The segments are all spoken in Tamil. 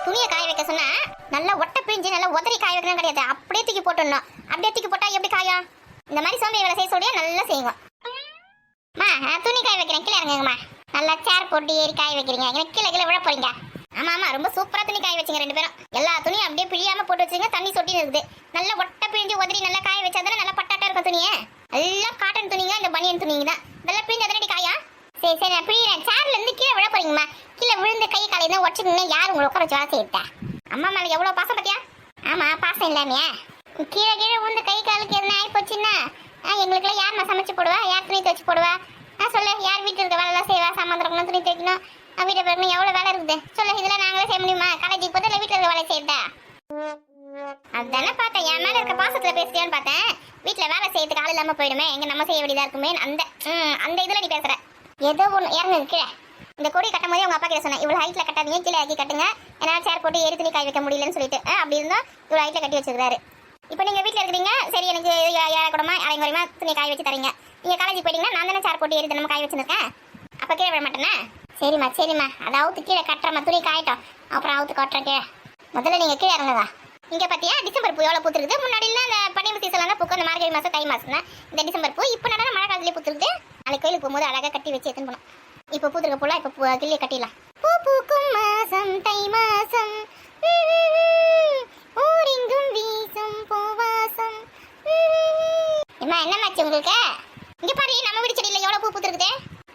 துணியை காய வைக்க சொன்னா நல்லா ஒட்டை பிழிஞ்சு நல்லா உதறி காய வைக்கணும் கிடையாது, அப்படியே தூக்கி போட்டுடணும். அப்படியே தூக்கி போட்டா எப்படி காயும்? இந்த மாதிரி சோம்பேறி வேலை செய்ய சொல்லியா நல்லா செய்யுங்க. துணி காய வைக்கிறேன், கீழே இறங்குங்கம்மா. நல்லா சேர் போட்டு ஏறி காய வைக்கிறீங்க, எனக்கு கீழே கீழே விழ போறீங்க. ஆமா ஆமா, ரொம்ப சூப்பரா துணி காய வச்சுங்க ரெண்டு பேரும். எல்லா துணியும் அப்படியே பிழியாம போட்டு வச்சுங்க, தண்ணி சொட்டி இருக்குது. நல்லா ஒட்டை பிழிஞ்சு உதறி நல்லா காய வச்சாதானே நல்லா பட்டாட்டா இருக்கும் துணியை. எல்லாம் காட்டன் துணிங்க, இந்த பனியன் துணிங்க தான். இதெல்லாம் பிழிஞ்சாதானே காயா? சரி சரி, நான் பிழிறேன். சேர்ல இருந்து கீழே விழ போறீங்கம்மா. கீழே விழுந்து கை காலையை தான் உடச்சுக்கீங்க. யார் உங்களை உட்கார வச்சு வேலை செய்யட்டா? அம்மா மேலே எவ்வளோ பாசம் பார்த்தியா? ஆமா, பாசம் இல்லாமையா? கீழே கீழே விழுந்து கை காலுக்கு எதுனா ஆகி போச்சுன்னா எங்களுக்குலாம் யார் நான் சமைச்சு போடுவா? யார் துணி துவச்சு போடுவா? சொல்லு, யார் வீட்டில் இருக்க வேலைலாம் செய்வா? சாமான் திறக்கணும், துணி துவைக்கணும், வீட்டை பிறக்கணும், எவ்வளோ வேலை இருக்குது சொல்லு. இதெல்லாம் நாங்களே செய்ய முடியுமா? காலேஜுக்கு போதும் இல்லை வீட்டில் இருக்க வேலை செய்யறதா? அதுதானே பார்த்தேன், என் மேலே இருக்க பாசத்தில் பேசுறியான்னு பார்த்தேன். வீட்டில் வேலை செய்யறதுக்கு ஆள் இல்லாமல் போயிடுமே, எங்கே நம்ம செய்ய வேண்டியதாக இருக்குமே, அந்த இதில் நீ பேசுகிற. ஏதோ ஒன்று இறங்கு கீழே. இந்த கொடி கட்டும் போதே உங்க அப்பா கிட்ட சொன்னேன், இவ்வளோ ஹைட்ல கட்டாதீங்க, கீழே ஆக்கி கட்டுங்க, ஏன்னா சேர் போட்டு ஏறி துணி காய வைக்க முடியலன்னு சொல்லிட்டு அப்படி இருந்தால் இவ்வளோ ஹைட்ல கட்டி வச்சிருக்காரு. இப்போ நீங்கள் வீட்டில் இருக்கிறீங்க, சரி எனக்கு ஏழக்கூடமா அரைங்க வரைமா துணி காய வச்சு தரீங்க. நீங்கள் காலேஜ் போயிட்டீங்கன்னா நான் தானே சேர் போட்டு ஏறி தினமும் காய வச்சுருக்கேன். அப்போ கீழே விட மாட்டேன்னா? சரிம்மா சரிம்மா, அதாவது கீழே கட்டுறம்மா, துணி காயட்டும், அப்புறம் அவுத்து கட்டுறேன் கீழே. முதல்ல நீங்கள் கீழே இறங்குதா. இங்கே பார்த்தியா டிசம்பர் பூ எவ்வளோ பூத்துருக்குது. முன்னாடிலாம் அந்த பனிம சீசன்லாம் தான் பூக்கும், அந்த மார்கழி மாதம் தை மாதம் தான் இந்த டிசம்பர் பூ. இப்போ நடன மழை காலத்துலேயே பூத்துருக்குது. நாளைக்கு கோயிலுக்கு போகும்போது அழகாக கட்டி வச்சு எடுத்துன்னு போனோம். இப்போ பூத்துருக்க பூலாம் இப்போ கிள்ளியை கட்டிடலாம். பூ பூக்கும் மாசம் தை மாசம், ஊரெங்கும் வீசும் பூவாசம். அம்மா என்னமாச்சு உங்களுக்கு? இங்கே பாரு, நம்ம வீடு செடியில் எவ்வளோ பூ பூத்துருக்குது.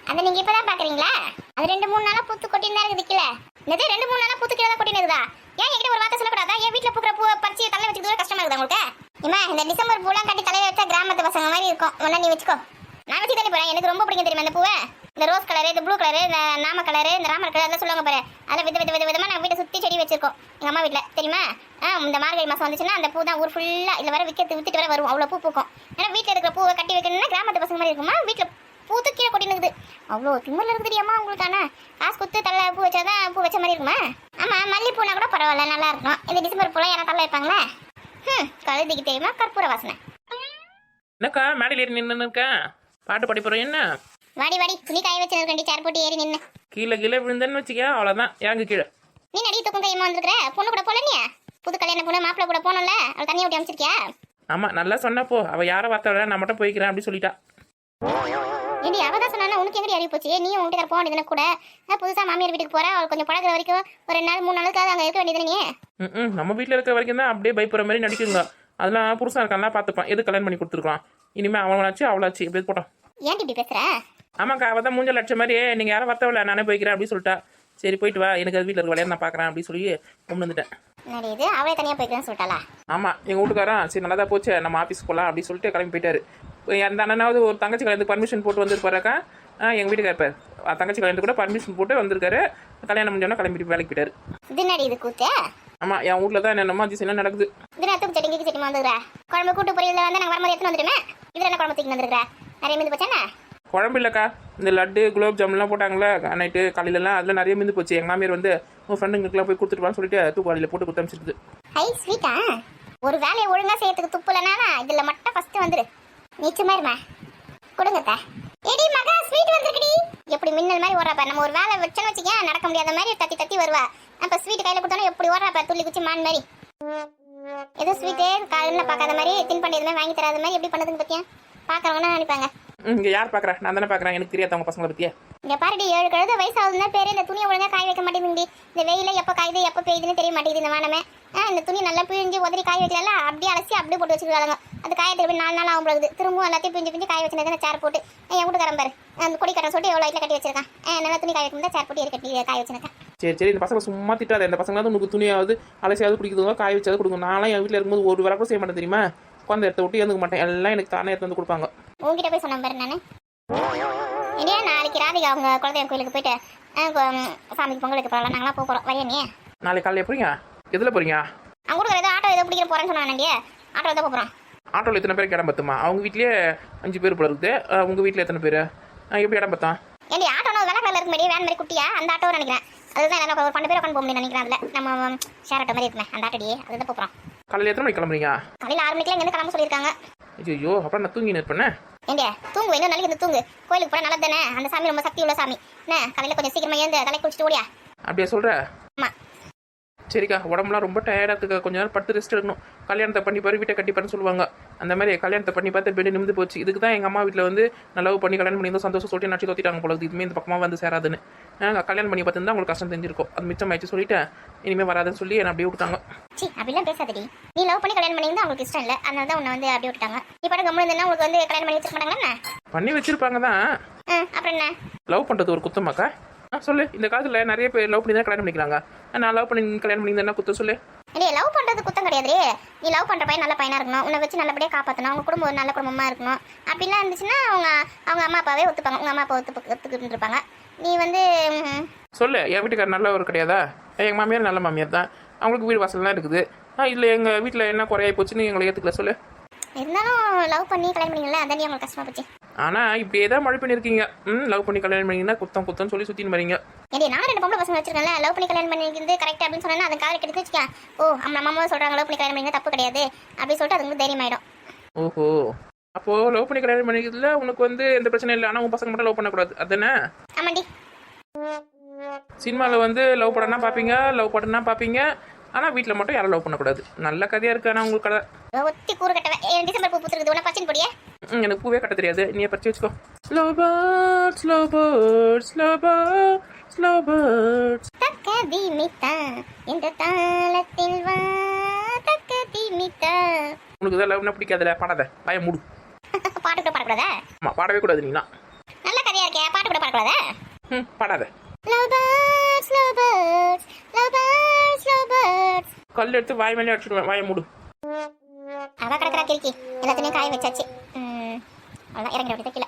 அதை நீங்கள் இப்போ தான் பார்க்குறீங்களா? அது 2-3 நாளாக பூத்து கொட்டின்னு தான் இருக்குது கீழே. என்னது 2-3 நாளாக பூத்து கீழே தான் கொட்டின்னு இருக்குதா? ஏன் என்கிட்ட ஒரு வார்த்தை சொல்லக்கூடாதா? என் வீட்டில் பூக்கிற பூவை பறிச்சு தலையில் வச்சுக்கிறது கஷ்டமா இருக்குதா உங்களுக்கு? இம்மா, இந்த டிசம்பர் பூலாம் கட்டி தலையில் வச்சா கிராமத்து பசங்க மாதிரி இருக்கும். ஒன்றா நீ வச்சுக்கோ, நான் வச்சு தானே போகிறேன். எனக்கு ரொம்ப பிடிக்கும் தெரியுமா அந்த பூவை. இந்த ரோஸ் கலரு, இந்த ப்ளூ கலரு, இந்த நாம கலரு, இந்த ராமர் கலர், அதெல்லாம் சொல்லுவாங்க பாரு. அதில் விதமாக நாங்கள் வீட்டை சுற்றி செடி வச்சிருக்கோம் எங்கள் அம்மா வீட்டில் தெரியுமா. இந்த மார்கழி மாதம் வந்துச்சுன்னா அந்த பூ தான் ஊர் ஃபுல்லாக இதில் வர விற்றுட்டு வர வரும். அவ்வளோ பூ பூக்கும். ஏன்னா வீட்டில் இருக்கிற பூவை கட்டி வைக்கணும்னா கிராமத்து பசங்க மாதிரி இருக்குமா. வீட்டில் பூத்து கீழே கொட்டின்னு இருக்குது. அவ்வளோ திமிரில் இருக்குது தெரியாமா உங்களுக்கான. காசு கொடுத்து தலை பூ வச்சாதான் பூ வச்ச மாதிரி இருக்குமா? ஆமாம், மல்லிப்பூனா கூட பரவாயில்ல, நல்லா இருக்கும். இந்த டிசம்பர் பூலாம் யாரா தலை வைப்பாங்களே? கழுதிக்கு தெரியுமா கற்பூர வாசனை. என்னக்கா மேடையில் ஏறி நின்று இருக்கேன், பாட்டு பாடி போகிறேன். என்ன வாடி வாடி, துணி காய வச்சு கண்டி சேர் போட்டு ஏறி நின்று கீழே விழுந்தேன்னு வச்சுக்க, அவ்வளோதான். ஏங்க கீழே நீ நடி தூக்கம் கையமா வந்துருக்குற. பொண்ணு கூட போல, நீ புது கல்யாண பொண்ணு மாப்பிள்ள கூட போனோம்ல, அவள் தனியாக விட்டு அமைச்சிருக்கியா? ஆமாம், நல்லா சொன்னப்போ அவள் யாரை வார்த்தை நான் மட்டும் போய்க்கிறேன் அப்படி சொல்லிட்டா. ஏடி அவள் தான் சொன்னா, உனக்கு எங்கடி அறிவு போச்சு? நீ உங்ககிட்ட போக வேண்டியதுனா கூட. புதுசாக மாமியார் வீட்டுக்கு போகிறா, அவள் கொஞ்சம் பழகிற வரைக்கும் ஒரு 2 நாள் 3 நாளுக்காக அங்கே இருக்க வேண்டியது நீ. நம்ம வீட்டில் இருக்கிற வரைக்கும் தான் அப்படியே பயப்படுற மாதிரி நடிக்குங்க. அதெல்லாம் புருஷன் இருக்கான்லாம் பார்த்துப்பான். எது கல்யாணம் பண்ணி கொடுத்துருக்கலாம். இனிமேல் அவனாச்சு அவளாச்சு இப்படி போட்டோம். ஏன் இப்படி பேசுற? ஆமாக்கா, அவள் தான் மூஞ்சல் லட்சம் மாதிரி நீங்கள் யாரும் வரத்தவில்லை, நானே போய்க்கிறேன் அப்படின்னு சொல்லிட்டா. சரி போயிட்டு வா, எனக்கு அது வீட்டில் இருக்க வேலையை நான் பார்க்குறேன் அப்படின்னு சொல்லி கொண்டு வந்துட்டேன். இது அவளே தனியாக போய்க்கிறேன்னு சொல்லிட்டாளா? ஆமாம், எங்கள் வீட்டுக்காரன் சரி நல்லா தான் போச்சு, நம்ம ஆஃபீஸ் போகலாம் அப்படின்னு சொல்லிட்டு கிளம்பி போயிட்டாரு. அந்த அண்ணனாவது ஒரு தங்கச்சி கல்யாணத்துக்கு பர்மிஷன் போட்டு வந்துருப்பாருக்கா. எங்கள் வீட்டுக்கார இருப்பார், தங்கச்சி கல்யாணத்துக்கு கூட பர்மிஷன் போட்டு வந்திருக்காரு. கல்யாணம் முடிஞ்சோன்னா கிளம்பிட்டு வேலைக்கு போயிட்டாரு. இது கூத்து. ஆமாம், என் வீட்டில் தான் என்னென்னமோ அதிசயம் நடக்குது. தினத்துக்கு சட்டிங்க சட்டி வந்துடுறா. குழம்பு கூட்டு பொரியல் வந்து நாங்கள் வரும்போது எடுத்துன்னு வந்துடுமே. இதில் என்ன குழம்பு தூக்கி வந்துருக்கா? நிறைய மீந்து போச்சானே? குழம்பு இல்லைக்கா, இந்த லட்டு குலோப் ஜாமுன்லாம் போட்டாங்களே நைட்டு காலையிலலாம், அதில் நிறைய மீந்து போச்சு. எங்கள் மாமியார் வந்து உங்கள் ஃப்ரெண்டுங்களுக்குலாம் போய் கொடுத்துட்டு சொல்லிட்டு தூக்குவாளியில் போட்டு கொடுத்து அனுப்பிச்சிருது. ஐ ஸ்வீட்டா, ஒரு வேலையை ஒழுங்காக செய்யறதுக்கு துப்பு இல்லைனா இதில் மட்டும் ஃபஸ்ட்டு வந்துடு. நீச்சமா இருமா கொடுங்கத்தா. ஏடி மகா, ஸ்வீட் வந்துருக்குடி. எப்படி மின்னல் மாதிரி ஓடுறாப்ப. நம்ம ஒரு வேலை வச்சோன்னு வச்சுக்க, நடக்க முடியாத மாதிரி தத்தி தத்தி வருவா. அப்போ ஸ்வீட் கையில் கொடுத்தோன்னா எப்படி ஓடுறாப்ப, துள்ளி குச்சி மான் மாதிரி. ஏதோ ஸ்வீட்டு காலையில் பார்க்காத மாதிரி, தின்பண்டம் எதுவுமே வாங்கி தராத மாதிரி எப்படி பண்ணுதுன்னு பற்றியா பார்க்குறவங்கன்னா நினைப்பாங்க. இங்கே யார் பார்க்குறா? நான் தானே பார்க்குறேன், எனக்கு தெரியாத அவங்க பசங்களை பற்றியா. இங்கே பாருடி, 7 கழுத வயசாகுதுன்னா பேர் இந்த துணியை ஒழுங்காக காய வைக்க மாட்டேங்குது. இந்த வெயில எப்போ காயுது எப்போ பெய்யுதுன்னு தெரிய மாட்டேங்குது இந்த வானமே. இந்த துணி நல்லா பிழிஞ்சு உதறி காய வைக்கல, அப்படியே அலசி அப்படியே போட்டு வச்சுருக்காங்க. அது காய திருப்பி 4 நாள் ஆகும் போகுது. திரும்பவும் எல்லாத்தையும் பிஞ்சு காய வச்சுருந்தா சேர் போட்டு என் வீட்டுக்காரன் பாரு, அந்த கொடி கட்டம் சொல்லிட்டு எவ்வளோ வீட்டில் கட்டி வச்சிருக்கான். நல்லா துணி காய வைக்கும் சேர் போட்டு கட்டி காய வச்சிருக்கேன். சரி, இந்த பசங்க சும்மா திட்டாத. இந்த பசங்களாவது உங்களுக்கு துணியாவது அலசியாவது குடிக்கிறதுங்க, காய வச்சாவது கொடுக்கும். நான்லாம் என் வீட்டில் இருக்கும்போது ஒரு வேலை கூட செய்ய மாட்டேன் தெரியுமா. உட்காந்து எடுத்து விட்டு எழுந்துக்க மாட்டேன், எல்லாம் எனக்கு தானே எடுத்து வந்து கொடுப்பாங்க. உங்ககிட்ட போய் சொன்னேன் பாரு நான். இல்லையா, நாளைக்கு ராதிகா அவங்க குலதெய்வம் கோயிலுக்கு போயிட்டு சாமிக்கு பொங்கல் வைக்க போகலாம். நாங்களாம் போகிறோம், வரையா நீ? நாளைக்கு காலையில் போறீங்க? எதில் போறீங்க? அவங்க கூட ஏதோ ஆட்டோ ஏதோ பிடிக்கிற போகிறேன்னு சொன்னாண்டி. ஆட்டோ தான் போகிறோம். ஆட்டோவில் எத்தனை பேருக்கு இடம் பத்துமா? அவங்க வீட்லேயே 5 பேர் போல இருக்குது. உங்கள் வீட்டில் எத்தனை பேர்? எப்படி இடம் பத்தா? ஏன்டி ஆட்டோனா வெள்ளை கலர் இருக்க மாதிரி வேன் மாதிரி குட்டியா, அந்த ஆட்டோ நினைக்கிறேன். அதுதான் என்ன ஒரு 12 பேர் உட்காந்து போக முடியும் நினைக்கிறேன். அதில் நம்ம ஷேர் ஆட்டோ மாதிரி இருக்குமே, அந்த ஆட்டோடியே அதுதான் போகிறோம். காலையில் எத்தனை மணிக்கு கிளம்புறீங்க? காலையில் 6 மணிக்கெலாம் இங்கேருந்து கிளம்ப சொல்லியிருக்காங்க. ஐயோ, அப்புறம் நான் தூங்கி நிற்பேன். ஏண்டியா தூங்கு, எங்கே நாளைக்கு இந்த தூங்கு. கோயிலுக்கு போனால் நல்லது தானே, அந்த சாமி ரொம்ப சக்தி உள்ள சாமி. என்ன காலையில் கொஞ்சம் சீக்கிரமாக எழுந்து தலை குளிச்சுட்டு ஓடியா. அப்படியா சொல்கிற? ஆமாம். சரிக்கா, உடம்புலாம் ரொம்ப டயர்டாக இருக்குக்கா, கொஞ்ச நேரம் படுத்து ரெஸ்ட் எடுக்கணும். கல்யாணத்தை பண்ணி பாரு, வீட்டை கட்டிப்பாருன்னு சொல்லுவாங்க. அந்த மாதிரி கல்யாணத்தை பண்ணி பார்த்து பெண்டு நிமிந்து போச்சு. இதுக்கு தான் எங்கள் அம்மா வீட்டில் வந்து நல்லா பண்ணி கல்யாணம் பண்ணி இருந்தோம், சந்தோஷம் சொல்லிட்டு நச்சு தோத்திட்டாங்க போல. இதுவுமே இந்த பக்கமாக வந்து சேராதுன்னு கல்யாணம் பண்ணி பார்த்துருந்தா உங்களுக்கு கஷ்டம் தெரிஞ்சிருக்கும். அது மிச்சம் ஆயிடுச்சு சொல்லிட்டேன், இனிமேல் வராதுன்னு சொல்லி என்னை அப்படியே விட்டாங்க. சி அப்படிலாம் பேசாதடி. நீ லவ் பண்ணி கல்யாணம் பண்ணியிருந்தா அவங்களுக்கு இஷ்டம் இல்லை, அதனால தான் உன்னை வந்து அப்படியே விட்டாங்க. நீ பாட்டு கம்மி இருந்தா உங்களுக்கு வந்து கல்யாணம் பண்ணி வச்சிருக்க மாட்டாங்களா? பண்ணி வச்சிருப்பாங்க தான். அப்புறம் என்ன? லவ் பண்ணுறது ஒரு குத்தமாக்கா? சொல்லு. இந்த காலத்தில் நிறைய பேர் லவ் பண்ணி தான் கல்யாணம் பண்ணிக்கிறாங்க. நான் லவ் பண்ணி கல்யாணம் பண்ணியிருந்தேன்னா குத்தம் சொல்லு. இல்லையே, லவ் பண்ணுறது குத்தம் கிடையாது. நீ லவ் பண்ணுற பையன் நல்ல பையனாக இருக்கணும், உன்னை வச்சு நல்லபடியாக காப்பாற்றணும், அவங்க குடும்பம் ஒரு நல்ல குடும்பமாக இருக்கணும். அப்படிலாம் இருந்துச்சுன்னா அவங்க அம்மா அப்பாவே ஒத்துப்பாங்க, உங்கள் அம்மா அப்பா ஒத்துக்கிட்டு இருப்பாங்க. நீ வந்து சொல்லு. என் வீட்டுக்காரர் நல்லவர் கிடையாதா? எங்கள் மாமியார் நல்ல மாமியார் தான், அவங்களுக்கு வீடு வாசல்லாம் இருக்குது. இல்லை எங்கள் வீட்டில் என்ன குறையாகி போச்சுன்னு எங்களை ஏற்றுக்கல சொல்லு. இருந்தாலும் லவ் பண்ணி கல்யாணம் பண்ணிங்களா, அதான் உங்களுக்கு கஷ்டமாக போச்சு. ஆனால் இப்படியே தான் மழை பண்ணியிருக்கீங்க. லவ் பண்ணி கல்யாணம் பண்ணிங்கன்னா குத்தம் சொல்லி சுற்றின்னு வரீங்க. ஏடி, நான் 2 பொம்பளை பசங்க வச்சிருக்கேன்ல, லவ் பண்ணி கல்யாணம் பண்ணிக்கிறது கரெக்ட் அப்படின்னு சொன்னா அதை காலை கெடுத்து வச்சுக்கேன். ஓ நம்ம அம்மா சொல்கிறாங்க லவ் பண்ணி கல்யாணம் பண்ணிங்க தப்பு கிடையாது அப்படின்னு சொல்லிட்டு அது உங்களுக்கு தைரியம் ஆகிடும். ஓஹோ, அப்போது லவ் பண்ணி கல்யாணம் பண்ணிக்கிறதுல உனக்கு வந்து எந்த பிரச்சனை இல்லை. ஆனால் உன் பசங்க மட்டும் லவ் பண்ணக்கூடாது அதுதானே? ஆமாண்டி. சினிமாவில் வந்து லவ் படம்னா பார்ப்பீங்க, லவ் படம்னா பார்ப்பீங்க, ஆனால் வீட்டில் மட்டும் யாரும் லவ் பண்ணக்கூடாது. நல்ல கதையாக இருக்கு. ஆனால் உங்களுக்கு கதை ஒத்தி கூறு கட்டவன். டிசம்பர் பூ பூத்துருக்குது, உன பச்சின் பொடியே. எனக்கு பூவே கட்ட தெரியாது, நீ பறிச்சு வச்சுக்கோ. Slow birds, slow birds, slow birds, slow birds. தக்க தீமித்தா இந்த தாளத்தில் வா தக்க தீமித்தா. உனக்கு தான் லவ்னா பிடிக்காதுல, பாடாத, வாய மூடு. பாட்டு கூட பாடக்கூடாதா? ஆமாம், பாடவே கூடாது. நீனா நல்ல கதையா இருக்கே, பாட்டு கூட பாடக்கூடாதா? பாடாத. Love birds, love birds, love birds, love birds. கல் எடுத்து வாய் மேலே அடிச்சுடுவேன், வாய மூடு. அவ கிடக்குறா கிறுக்கி, எல்லாத்தையும் காய வச்சாச்சு. அவ்வளோதான், இறங்கிட அப்படி தைக்கல.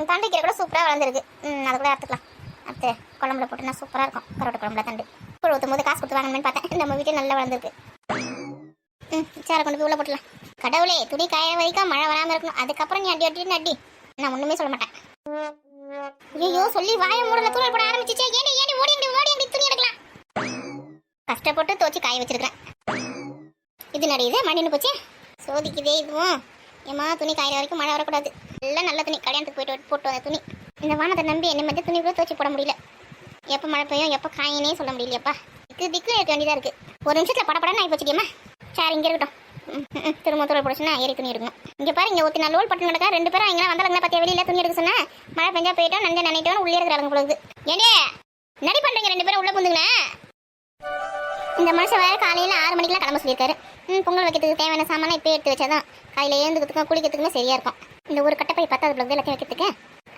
தண்டு கீரை கூட சூப்பராக வளர்ந்துருக்கு. அதை கூட எடுத்துக்கலாம். அடுத்து குழம்புல போட்டுனா சூப்பராக இருக்கும். கரோட்டை குழம்புல தண்டு கூட ஊற்றும் போது காசு கொடுத்து வாங்கணும்னு பார்த்தேன். நம்ம வீட்டில் நல்லா வளர்ந்துருக்கு. சேரை கொண்டு போய் உள்ள போட்டுலாம். கடவுளே, துணி காய வரைக்கும் மழை வராமல் இருக்கணும். அதுக்கப்புறம் நீ அடி அடி. நான் ஒன்றுமே சொல்ல மாட்டேன். ஐயோ, சொல்லி வாய மூடல, தூரல் போட ஆரம்பிச்சிச்சே. ஏடி ஓடி துணி எடுக்கலாம். கஷ்டப்பட்டு துவச்சி காய வச்சிருக்கிறேன். இது நடியுது, மணின்னு போச்சு. சோதிக்குதே இதுவும். ஏமா, துணி காயிற வரைக்கும் மழை வரக்கூடாது. எல்லாம் நல்ல துணி, கல்யாணத்துக்கு போட்டு வந்த துணி. இந்த வானத்தை நம்பி என்ன மாதிரி துணி கூட துவச்சி போட முடியல. எப்போ மழை பெய்யும் எப்போ காயினே சொல்ல முடியலையப்பா. திக்கு இருக்க வேண்டியதாக இருக்குது. ஒரு நிமிஷத்தில் படப்படன்னு ஆகி போச்சுடியம்மா. சரி, இங்கே இருக்கட்டும். திரும்ப தூரல் போடுச்சுன்னா ஏறி துணி எடுக்கணும். இங்கே பாரு, இங்கே ஒத்தி நாள் பட்டு நடக்கா. 2 பேரும் இங்கே வந்தாலுங்க பார்த்தியா, வெளியில் துணி எடுக்க சொன்னா மழை பெஞ்சா போயிட்டோம், நஞ்சா நினைட்டோம், உள்ளே இருக்கிறாங்க பொழுது. ஏண்டே நடி பண்ணுறீங்க 2 பேரும் உள்ளே புந்துங்களேன். இந்த மனுஷன் வேறு காலையில் 6 மணிக்கெலாம் கிளம்ப சொல்லியிருக்காரு. பொங்கல் வைக்கிறதுக்கு தேவையான சாமான் இப்போ எடுத்து வச்சாதான் காலையில் எழுந்துக்கிறதுக்கும் குளிக்கிறதுக்குமே சரியாக இருக்கும். இந்த ஒரு கட்டப்பை 10வது பிளவு எல்லாத்தையும் வைக்கிறதுக்கு.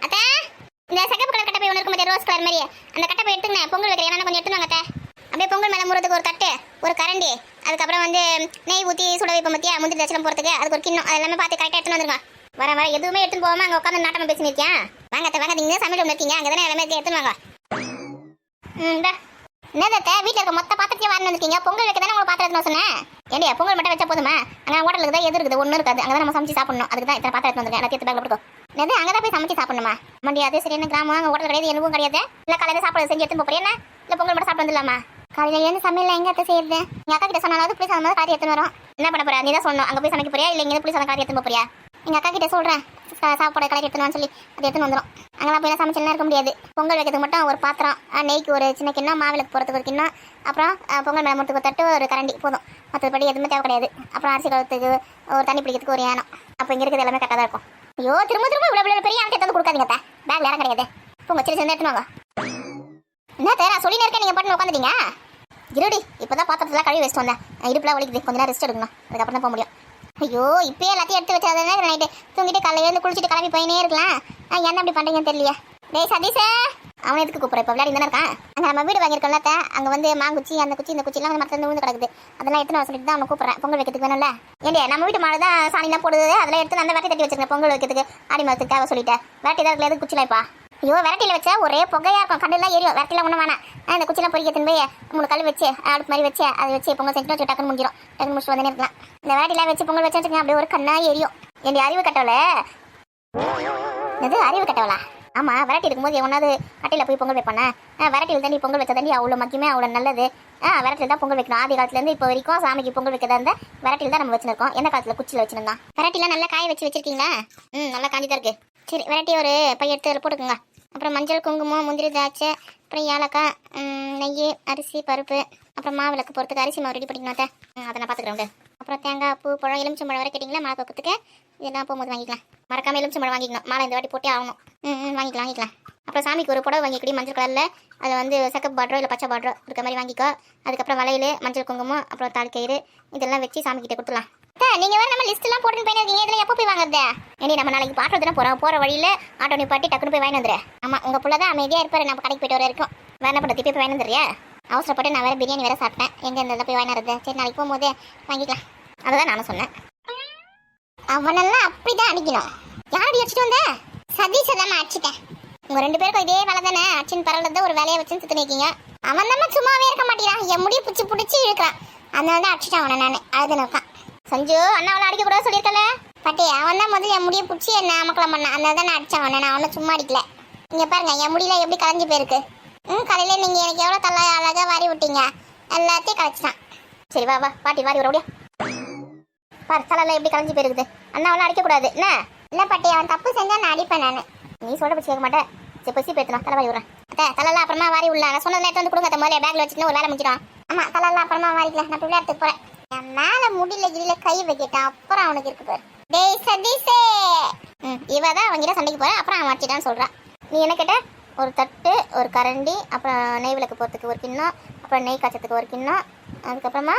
அத்தா, இந்த சிகப்பு கலர் கட்டப்பை ஒன்று இருக்கும் பார்த்தியா, ரோஸ் கலர் மாதிரி, அந்த கட்டப்பை எடுத்துங்க. பொங்கல் வைக்கிற ஏன்னா கொஞ்சம் எடுத்துனாங்க அத்தை. அப்படியே பொங்கல் மேலே முறதுக்கு ஒரு தட்டு, ஒரு கரண்டி, அதுக்கப்புறம் வந்து நெய் ஊற்றி சுட வைப்போம் பார்த்தியா, முந்திரி தச்சலம் போகிறதுக்கு, அதுக்கு ஒரு கிண்ணம், அது எல்லாமே பார்த்து கரெக்டாக எடுத்துன்னு வந்துருங்க. வர எதுவுமே எடுத்துன்னு போகாமல் அங்கே உட்காந்து நாட்டமாக பேசினிருக்கேன். வாங்க நீங்கள் சமையல் ஒன்று இருக்கீங்க, அங்கே தானே எல்லாமே எடுத்துன்னு வாங்க. என்னதத்தை வீட்டில் இருக்க மொத்த பாத்திரத்தையும் வாங்கி வந்துருக்கீங்க. பொங்கல் வைக்க தானே உங்களுக்கு பாத்திரம் எடுத்துன்னு சொன்னேன். ஏண்டியா, பொங்கல் மட்டும் வச்சா போதுமா? அங்கே ஹோட்டலுக்கு தான் எது இருக்குது, ஒன்றும் இருக்காது. அங்கே தான் நம்ம சமைச்சு சாப்பிடணும். அதுக்கு தான் இத்தனை பாத்திரம் எடுத்து வந்துருக்கேன். எல்லாத்தையும் பேக்கில் போட்டுக்கோ. என்னது, அங்கே தான் போய் சமைச்சு சாப்பிடணுமா? மண்டியாது சரி, என்ன கிராமம், அங்கே ஹோட்டல் கிடையாது, எதுவும் கிடையாது. இல்லை காலையில் சாப்பாடு செஞ்சு எடுத்துன்னு போறியா? இல்லை பொங்கல் மட்டும் சாப்பிட்டு வந்துடலாமா? காலையில் எழுந்து சமையல் எங்கே எடுத்து செய்யுது? எங்கள் அக்கா கிட்ட சொன்னாலும் புளி சாதம் காரி எடுத்துன்னு வரும். என்ன பண்ண போறா? நீ தான் சொன்னோம் அங்கே போய் சமைக்க போறியா, இல்லை இங்கே புளி சாதம் காரி எடுத்துன்னு போறியா? எங்கள் அக்கா கிட்ட சொல்கிறேன், சாப்பாடு கலக்கி எடுத்துன்னு சொல்லி அது எடுத்துன்னு வந்துடும். அங்கெல்லாம் போய் சமைச்செல்லாம் இருக்க முடியாது. பொங்கல் வைக்கிறதுக்கு மட்டும் ஒரு பாத்திரம், நெய்க்கு ஒரு சின்ன கிண்ணம், மாவிளக்கு போகிறதுக்கு ஒரு கிண்ணம், அப்புறம் பொங்கல் மேலே முட்டுக்கு தட்டு, ஒரு கரண்டி போதும். மற்றபடி எதுவுமே தேவை கிடையாது. அப்புறம் அரிசி கழுத்துக்கு ஒரு தண்ணி பிடிக்கிறதுக்கு ஒரு யானம். அப்போ இங்கே இருக்கிறது எல்லாமே கரெக்டாக தான் இருக்கும். ஐயோ, திரும்ப இவ்வளோ பெரிய யானத்தை எடுத்து கொடுக்காதீங்க. பேக்கில் இடம் கிடையாது. பொங்கல் சின்ன சின்ன எடுத்துன்னு வாங்க. என்ன தேரா சொல்லி இருக்கேன், நீங்கள் பாட்டு உட்காந்துட்டீங்க. இருடி, இப்போ தான் பாத்திரத்தெல்லாம் கழுவி வச்சுட்டு வந்தேன். இடுப்புலாம் வலிக்குது, கொஞ்ச நேரம் ரெஸ்ட் எடுக்கணும், அதுக்கப்புறம் தான் போக முடியும். ஐயோ, இப்போயே எல்லாத்தையும் எடுத்து வச்சாதானே நைட்டு தூங்கிட்டு காலையில் எழுந்து குளிச்சுட்டு கிளம்பி போயினே இருக்கலாம். என்ன அப்படி பண்ணுறீங்கன்னு தெரியலையே. டேய் சதீஷே, அவனை எதுக்கு கூப்பிட்ற? இப்போ விளையாடி தானே இருக்கான். அங்கே நம்ம வீடு வாங்கியிருக்கோம்ல, அங்கே வந்து மாங்குச்சி, அந்த குச்சி, இந்த குச்சிலாம் வந்து மரத்துல விழுந்து கிடக்குது. அதெல்லாம் எடுத்து நான் சொல்லிட்டு தான் அவனை கூப்பிட்றேன். பொங்கல் வைக்கிறதுக்கு வேணும்ல. ஏண்டியா, நம்ம வீட்டு மாடு தான் சாணிலாம் போடுது, அதெல்லாம் எடுத்து அந்த வெட்டி தட்டி வச்சிருக்கேன். பொங்கல் வைக்கிறதுக்கு ஆடி மாதத்துக்கு தேவை சொல்லிட்டேன். வெட்டி தான் இருக்குல்ல, எதுக்கு குச்சிலாம்ப்பா? ஐயோ, வெரைட்டியில் வச்சா ஒரே புகையாக இருக்கும், கண்டெல்லாம் ஏறியும். வெரைட்டிலாம் ஒன்றும் வேணாம். இந்த குச்சிலாம் பொறிக்கிறதுன்னு போய் 3 கல் வச்சு அடுப்பு மாதிரி வச்சு அதை வச்சு பொங்கல் செஞ்சுட்டு வச்சு டக்குன்னு முடிஞ்சிடும். டக்குன்னு முடிச்சுட்டு வந்தே இருக்கலாம். இந்த வெரைட்டிலாம் வச்சு பொங்கல் வச்சு அப்படியே ஒரு கண்ணா ஏறியும். என்னுடைய அறிவு கட்டவல. எது அறிவு கட்டவலா? ஆமாம், வெரைட்டி இருக்கும்போது எவனாவது கட்டையில் போய் பொங்கல் வைப்பானே? வெரைட்டியில் தாண்டி பொங்கல் வச்சா தாண்டி அவ்வளோ மக்கியமே அவ்வளோ நல்லது. வெரைட்டியில் தான் பொங்கல் வைக்கணும். ஆதி காலத்துலேருந்து இப்போ வரைக்கும் சாமிக்கு பொங்கல் வைக்கிறதா இருந்தால் வெரைட்டியில் தான் நம்ம வச்சுருக்கோம். எந்த காலத்தில் குச்சியில் வச்சுருந்தோம். வெரைட்டிலாம் நல்லா காய வச்சிருக்கீங்களா? நல்லா காஞ்சி தான் இருக்குது. சரி, வெரைட்டி ஒரு பைய எடுத்து போட்டுக்கோங்க. அப்புறம் மஞ்சள் குங்குமம் முந்திரி திராட்சை அப்புறம் ஏலக்காய் நெய் அரிசி பருப்பு அப்புறம் மாவிளக்கு போகிறதுக்கு அரிசி மாவு ரெடி பண்ணிக்கணும் அத்தை. அதை நான் பார்த்துக்கிறேன். அப்புறம் தேங்காய் பூ பழம் எலுமிச்சம்பழம் வரை கேட்டிங்களா மாலை கொத்துக்கு இதெல்லாம் போகும்போது வாங்கிக்கலாம். மறக்காமல் எலுமிச்சம்பழம் வாங்கிக்கணும். மாலை இந்த வாட்டி போட்டே ஆகணும். வாங்கிக்கலாம். அப்புறம் சாமிக்கு ஒரு புடவை வாங்கிக்கடி மஞ்சள் கலரில் அதை வந்து செக்கப் பார்டரோ இல்லை பச்சை பார்டரோ இருக்க மாதிரி வாங்கிக்கோ. அதுக்கப்புறம் வளையல் மஞ்சள் குங்குமம் அப்புறம் தால் கயிறு இதெல்லாம் வச்சு சாமிக்கிட்ட கொடுத்துலாம். நீங்கள் வேறு நம்ம லிஸ்ட்லாம் போட்டு போயிருக்கீங்க. இதெல்லாம் எப்போ போய் வாங்குறது? ஏனி நம்ம நாளைக்கு பாட்டு தானே போகிற வழியில் ஆட்டோ நிப்பாட்டி டக்குனு போய் வாங்கி வந்துடுறேன். ஆமாம் உங்கள் பிள்ளை தான் அமைதியாக இருப்பார். நம்ம கடைக்கு போய்ட்டு வர இருக்கும். வேறு என்ன பண்ண திருப்பி போய் வாங்கி வந்துடுறியா? அவசரப்பட்டு நான் வேறு பிரியாணி வேறு சாப்பிட்டேன். எங்கே இருந்ததை போய் வாங்கி வரது? சரி நாளைக்கு போகும்போது வாங்கிக்கலாம். அதுதான் நானும் சொன்னேன். அவனெல்லாம் அப்படிதான் அடிக்கணும். யாரடி அடிச்சுட்டு வந்த? சதீஷை தான் நான் அடிச்சிட்டேன். உங்கள் 2 பேருக்கும் இதே வேலை தானே. அடிச்சின்னு பரவாயில்ல ஒரு வேலையை வச்சுன்னு சுற்றி நிற்கிங்க. அவன் நம்ம சும்மாவே இருக்க மாட்டேங்கிறான். என் முடியை பிடிச்சி இழுக்கிறான். அதனால தான் அடிச்சிட்டான் அவனை. நான் அழுதுன்னு இருக்கான். சஞ்சு அண்ணாவெல்லாம் அடிக்கக்கூடாது சொல்லியிருக்கல பாட்டி. அவன் தான் முதல்ல என் முடியை பிடிச்சி என்ன அமக்கலாம் பண்ணான். அதனால தான் நான் அடித்தான் அவனை. நான் அவனை சும்மா அடிக்கல. இங்கே பாருங்க என் முடியல எப்படி கலைஞ்சு போயிருக்கு. காலையில் நீங்கள் எனக்கு எவ்வளோ தலை அழகாக வாரி விட்டீங்க. எல்லாத்தையும் கலைச்சிட்டான். சரி வா பாட்டி வாரி விட முடியா பாரு தலையில் எப்படி கலைஞ்சு போயிருக்குது. அண்ணாவெல்லாம் அடிக்கக்கூடாது என்ன? இல்லை பாட்டி அவன் தப்பு செஞ்சால் நான் அடிப்பேன். நான் நீ சொல்ல பற்றி கேட்க மாட்டேன். சரி பசி பேத்தணும். தலை வாரி விட்றேன். தலைலாம் அப்புறமா வாரி விடலாம். நான் சொன்னதில் எடுத்து வந்து கொடுங்க. முதல்ல பேக்கில் வச்சுட்டு ஒரு வேலை முடிச்சிடும். ஆமாம் தலைலாம் அப்புறமா வாரிக்கலாம். நான் விளையாட்டுக்கு போகிறேன். என் மேலே முடியல கிடியில கை வைக்கிட்டான். அப்புறம் அவனுக்கு இருக்கு பாரு. டேய் சதீஷே. இவ தான் அவங்கிட்ட சண்டைக்கு போகிறேன். அப்புறம் அவன் அடிச்சிட்டான்னு சொல்கிறான். நீ என்ன கேட்ட? ஒரு தட்டு ஒரு கரண்டி அப்புறம் நெய் விளக்கு போகிறதுக்கு ஒரு கிண்ணம் அப்புறம் நெய் காய்ச்சத்துக்கு ஒரு கிண்ணம் அதுக்கப்புறமா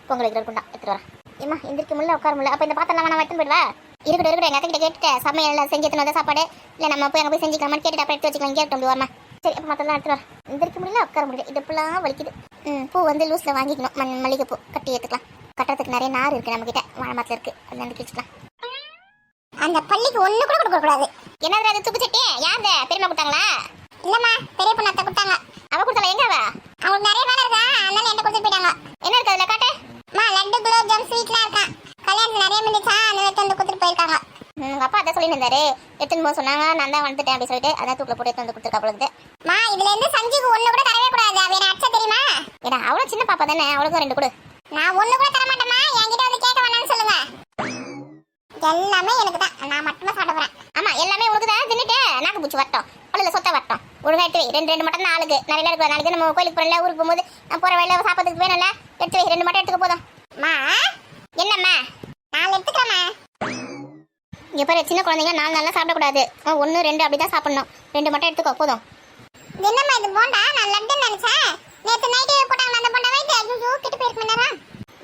பொங்கல் வைக்கிற குண்டா எடுத்துகிட்டு வரேன். ஏம்மா எந்திரிக்க முடியல உட்கார முடியல. அப்போ இந்த பாத்திரம் நான் எடுத்துன்னு போயிடுவா. இருக்கட்டும் எங்கள் அத்தைக்கிட்ட கேட்டுட்டேன். சமையல் செஞ்சு எடுத்துன்னு வந்த சாப்பாடு இல்லை நம்ம போய் அங்கே போய் செஞ்சுக்கலாமான்னு கேட்டுட்டு அப்புறம் எடுத்து வச்சுக்கலாம். இங்கே இருக்கட்டும் வரமா. சரி அப்போ மற்றெல்லாம் எடுத்துட்டு வரேன். எந்திரிக்க முடியல உட்கார முடியல. இதெல்லாம் வலிக்குது. பூ வந்து லூஸில் வாங்கிக்கணும். மல்லிகைப்பூ கட்டி எடுத்துக்கலாம். கட்டுறதுக்கு நிறைய நார் இருக்குது நம்மக்கிட்ட. வாழை மரத்தில் இருக்குது. அது வந்து கிழிச்சிக்கலாம். அந்த பள்ளிக்கு ஒன்று கூட கொடுக்கக்கூடாது. என்னது அது துப்பு சட்டி? யாரு பெரியமா கொடுத்தாங்களா? இல்லைம்மா பெரிய பொண்ணு அத்தை கொடுத்தாங்க. அவள் கொடுத்தால எங்க அவங்களுக்கு நிறைய வேலை இருக்கா. அதனால என்ன கொடுத்துட்டு போயிட்டாங்க. என்ன இருக்கு அதில் காட்டு? லட்டு குலோப் ஜாம் ஸ்வீட்லாம் இருக்கா. கல்யாணத்தில் நிறைய மிஞ்சிச்சா அதனால எடுத்து வந்து கொடுத்துட்டு போயிருக்காங்க. உங்கள் அப்பா அதை சொல்லியிருந்தாரு. எடுத்துன்னு போக சொன்னாங்க. நான் தான் வந்துட்டேன் அப்படி சொல்லிட்டு அதான் தூக்கில் போட்டு எடுத்து வந்து கொடுத்துருக்கா பொழுது. இதுல இருந்து சஞ்சுக்கு ஒன்று கூட தரவே கூடாது. அவ என்ன அச்சா தெரியுமா? ஏன்னா அவ்வளோ சின்ன பாப்பா தானே. அவளுக்கும் 2 கொடு. நான் ஒன்று கூட தர மாட்டேம்மா. என்கிட்ட வந்து கேட்க வேணாம்னு சொல்லுங்க. எல்லாமே எனக்கு தான். நான் மட்டுமா சாப்பிட போறேன். ஆமா எல்லாமே உனக்கு தான். தின்னுட்டு நாக்கு பூச்சி வரட்டும். பல்லுல சொத்த வரட்டும். ஒழுங்கா எடுத்து வை. 2 மட்டும் தான் ஆளுக்கு. நிறைய இருக்கு. நாளைக்கு நம்ம கோயிலுக்கு போறல ஊருக்கு போகும்போது போற வழியில சாப்பிட்றதுக்கு வேணும்ல. எடுத்து வை. 2 மட்டும் எடுத்துக்க போதும். என்னம்மா 4 எடுத்துக்கிறேம்மா. இங்க பாரு சின்ன குழந்தைங்க 4 நாளா சாப்பிடக்கூடாது. 1 2 அப்படிதான் சாப்பிடணும். 2 மட்டும் எடுத்துக்கோ போதும். என்னம்மா இது போண்டா? நான் லட்டு நினைச்சேன். நேத்து நைட்டு போட்டாங்க அந்த போண்டா வைத்து. ஐயோ கிட்ட போயிருக்கு நேரம்.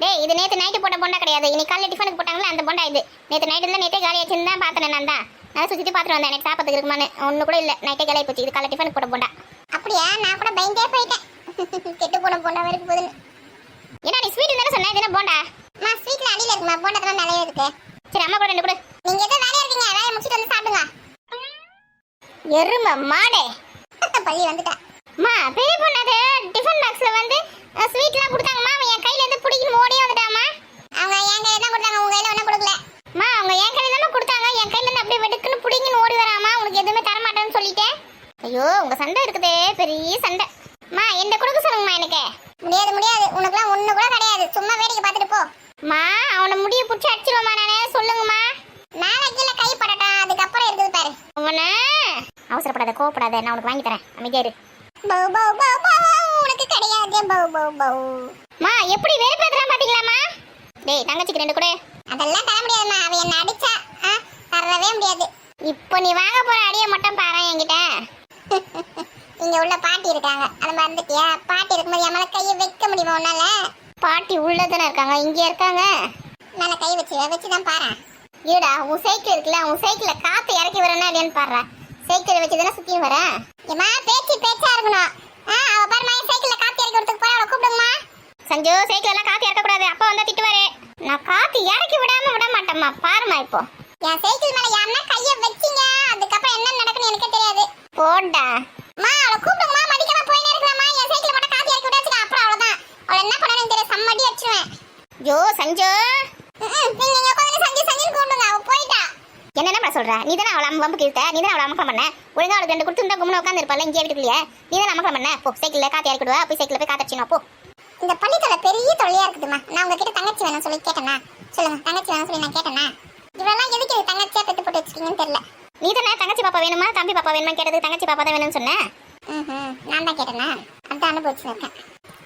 டேய் இது நேத்து நைட்டு போட்ட போண்டா கிடையாது. இன்னைக்கு காலையில டிஃபனுக்கு போட்டாங்களா அந்த போண்டா இது. நேத்து நைட்டு இருந்தா நேத்தே காலி ஆச்சுன்னு தான் பார்த்தேன். நான் தான் நல்லா சுற்றி பார்த்துட்டு வந்தேன். எனக்கு சாப்பிட்றதுக்கு இருக்குமான்னு ஒன்று கூட இல்லை. நைட்டே காலி போச்சு. இது காலையில் டிஃபனுக்கு போட்ட போண்டா. அப்படியா? நான் கூட பயந்தே போயிட்டேன். கெட்டு போன போண்டா வரைக்கும் போதுன்னு. ஏன்னா நீ ஸ்வீட் தானே சொன்ன. இது என்ன போண்டா? ஸ்வீட்ல அடியில் இருக்குமா? போண்டா தான் நிறைய இருக்கு. சரி அம்மா கூட 2 கூட. நீங்க எதுவும் வேலையா இருக்கீங்க. வேலையை முடிச்சுட்டு வந்து சாப்பிடுங்க. எருமை மாடே பள்ளி வந்துட்டா. பெரிய பொண்ணு டிஃபன் பாக்ஸ்ல வந்து ஸ்வீட்லாம் கொடுத்தாங்கம்மா. அவன் என் கையில இருந்து பிடிக்கணும் ஓடியே வந்துட்டாமா. அவங்க என் கையில தான் கொடுத்தாங்க. உங்க கையில ஒன்றும் கொடுக்கல. அவங்க என் கையில தானே கொடுத்தாங்க. என் கையில இருந்து அப்படியே வெடுக்குன்னு பிடிங்கன்னு ஓடி வராமா. உனக்கு எதுவுமே தர மாட்டேன்னு சொல்லிட்டேன். ஐயோ உங்க சண்டை இருக்குதே பெரிய சண்டை. என்ன கொடுக்க சொல்லுங்கம்மா. எனக்கு முடியாது. உனக்குலாம் ஒண்ணு கூட கிடையாது. சும்மா வேடிக்கை பார்த்துட்டு போ. அவனை முடிய பிடிச்சி அடிச்சிருவோமா நானே. சொல்லுங்கம்மா. நாளைக்கு கை படட்டும். அதுக்கப்புறம் இருக்குது பாரு. அவனை அவசரப்படாத கோவப்படாத. நான் உனக்கு வாங்கி தரேன். அமைதியா இரு. உனக்கு கிடையாது. எப்படி வெறுப்பேத்துறான் பாத்தீங்களாமா? டேய் தங்கச்சிக்கு 2 கூட. அதெல்லாம் தர முடியாதுமா. அவ என்ன அடிச்சா தரவே முடியாது. இப்போ நீ வாங்க போற அடியை மட்டும் பாரு என்கிட்ட. இங்க உள்ள பாட்டி இருக்காங்க. அதை மறந்துட்டியா? பாட்டி இருக்கும்போது என் மேல கையை வைக்க முடியுமா உன்னால? பாட்டி உள்ளதானே இருக்காங்க. இங்கே இருக்காங்க. மேல கை வச்சுதான் பாரு. ஈடா உன் சைக்கிள் இருக்குல்ல. உன் சைக்கிள காத்து இறக்கி வரேன்னா இல்லையான்னு பாரு. சைக்கிள் வச்சுதானே சுத்தியும் வரேன். ஏமா பேச்சா இருக்கணும். அவ பாருமா சைக்கிள்ல காத்து இறக்கி வரதுக்கு போற. அவளை கூப்பிடுங்கம்மா. சஞ்சு சைக்கிள் எல்லாம் காத்து இறக்க கூடாது. அப்பா வந்தா திட்டுவாரு. நான் காத்து இறக்கி விட மாட்டேம்மா. பாருமா இப்போ என் சைக்கிள் மேல யாருன்னா கைய வச்சிங்க. அதுக்கப்புறம் என்ன நடக்குன்னு எனக்கு தெரியாது. போடா அவளை கூப்பிடுங்கம்மா. மதிக்காம போயினே இருக்கலாமா. என் சைக்கிள் மட்டும் காத்து இறக்கி விடாச்சுங்க. அப்புறம் அவ்வளவுதான். அவளை என்ன பண்ணணும்னு தெரியல. சம்மடி அடிச்சுவேன். ஜோ சஞ்சு நீங்க இங்க உட்காந்து சஞ்சுன்னு கூப்பிடுங்க. அவ போயிட்டா. என்ன சொல்ற? நீ தானே அவளை வம்புக்கு இழுத்த. நீ தானே அவளை அமக்கம் பண்ண. ஒழுங்கா அவளுக்கு 2 கொடுத்து கும்பல உட்காந்து இருப்பாள். இங்கே வீட்டுக்குள்ளே நீ தானே அமக்கம் பண்ண. போ சைக்கிளில் காத்து இறக்கி விடுவா. போய் சைக்கிளில் போய் காத்தடிச்சினா போ. இந்த பள்ளித்தோட பெரிய தொல்லையா இருக்குதுமா. நான் உங்ககிட்ட தங்கச்சி வேணும் சொல்லி கேட்டேனா? சொல்லுங்க தங்கச்சி வேணும் சொல்லி நான் கேட்டேனா? இவெல்லாம் எதுக்கு தங்கச்சியா பெற்று போட்டு வச்சுக்கீங்கன்னு தெரியல. நீ தானே தங்கச்சி பாப்பா வேணுமா தம்பி பாப்பா வேணுமா கேட்டது தங்கச்சி பாப்பா தான் வேணும்னு சொன்னேன். நான் தான் கேட்டேனா அதான் அனுபவிச்சு இருக்கேன்.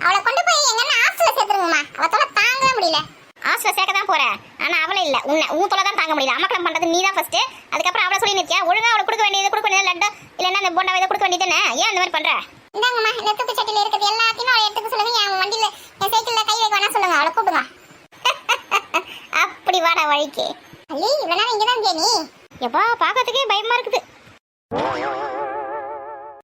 அவளை கொண்டு போய் எங்கன்னா ஹாஸ்டல்ல சேர்த்துருங்கம்மா. அவ தொலை தாங்கவே முடியல. ஹாஸ்டல்ல சேர்க்க தான் போறேன். ஆனா அவளை இல்ல உன் தொலை தான் தாங்க முடியல. அமக்கலம் பண்றது நீ தான் ஃபர்ஸ்ட். அதுக்கப்புறம் அவளை சொல்லி நிற்க ஒழுங்கா அவளை கொடுக்க வேண்டியது லட்டு இல்லைன்னா இந்த போண்டா இதை கொடுக்க வேண்டியது தானே. ஏன் அந்த மாதிரி பண்ற? இந்தாங்கம்மா நெத்துக்கு சட்டில இருக்கிறது எல்லாத்தையும் அவளை எடுத்துக்க சொல்லுங்க. என் வண்டியில என் சைக்கிள்ல கை வைக்க வேணா சொல்லுங்க. அவளை கூப்பிடுங்க. அப்படி வாடா வழிக்கு. அல்லி இவ்வளவு நேரம் இங்கதான் இருந்தியா நீ? எப்பா பாக்கிறதுக்கே பயமா இருக்குது.